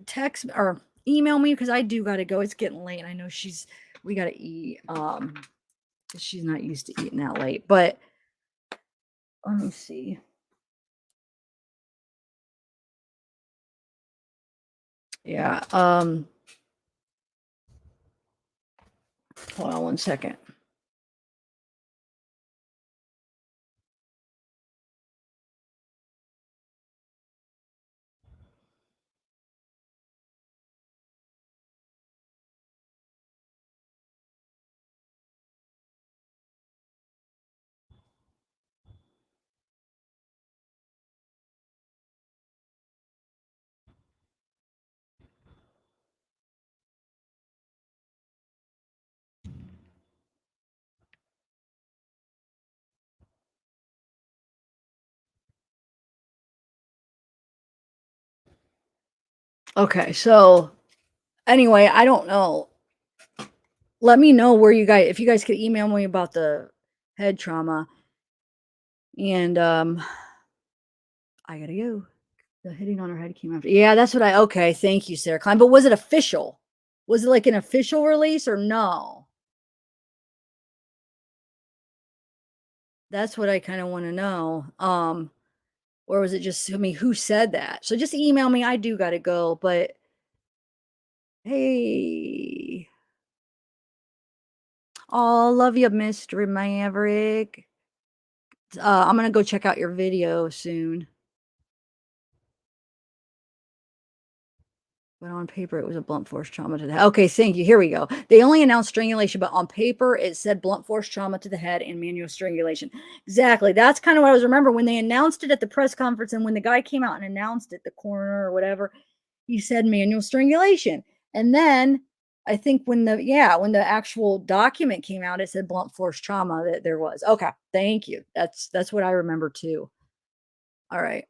text or email me because I do gotta go. It's getting late. I know we gotta eat. 'Cause she's not used to eating that late. But let me see. Yeah. Hold on one second. Okay, so anyway, I don't know. Let me know where if you guys could email me about the head trauma. And I gotta go. The hitting on her head came after. Yeah, that's what okay, thank you, Sarah Klein. But was it official? Was it like an official release or no? That's what I kind of want to know. Or was it just, I mean, who said that? So just email me. I do gotta go, but hey. Oh, love you, Mr. Maverick. I'm gonna go check out your video soon. But on paper, it was a blunt force trauma to the head. Okay, thank you. Here we go. They only announced strangulation, but on paper, it said blunt force trauma to the head and manual strangulation. Exactly. That's kind of what I was remember when they announced it at the press conference, and when the guy came out and announced it, the coroner or whatever, he said manual strangulation. And then I think when the actual document came out, it said blunt force trauma that there was. Okay, thank you. That's what I remember too. All right.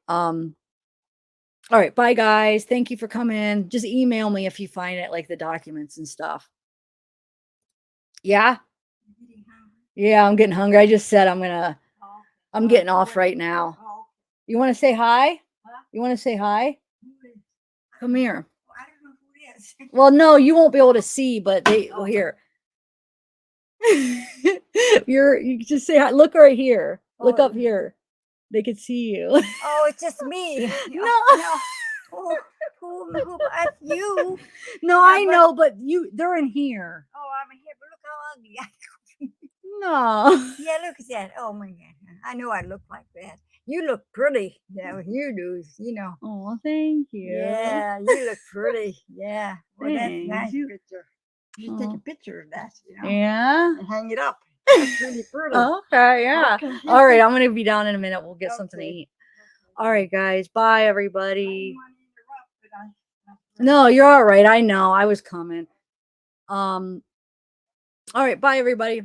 All right, bye guys. Thank you for coming. Just email me if you find it, like the documents and stuff. Yeah? Yeah, I'm getting hungry. I just said I'm getting off right now. You want to say hi? You want to say hi? Come here. Well, no, you won't be able to see, but they will hear. You just say hi. Look right here. Look up here. They can see you. Oh, it's just me. No. Who, that's you. No, Yeah, I know, but they're in here. Oh, I'm here, but look how ugly I No. Yeah, look at that. Oh my God. I knew I looked like that. You look pretty. Yeah, you do, Oh, thank you. Yeah, you look pretty. Yeah. Well, that's a nice Thanks. picture. You should take a picture of that, Yeah. and hang it up. That's really pretty. Okay, yeah. Okay. All right, I'm gonna be down in a minute. We'll get something to Okay. eat. All right, guys. Bye, I everybody. didn't want to interrupt, but No, you're all right. I know. I was coming. All right, bye, everybody.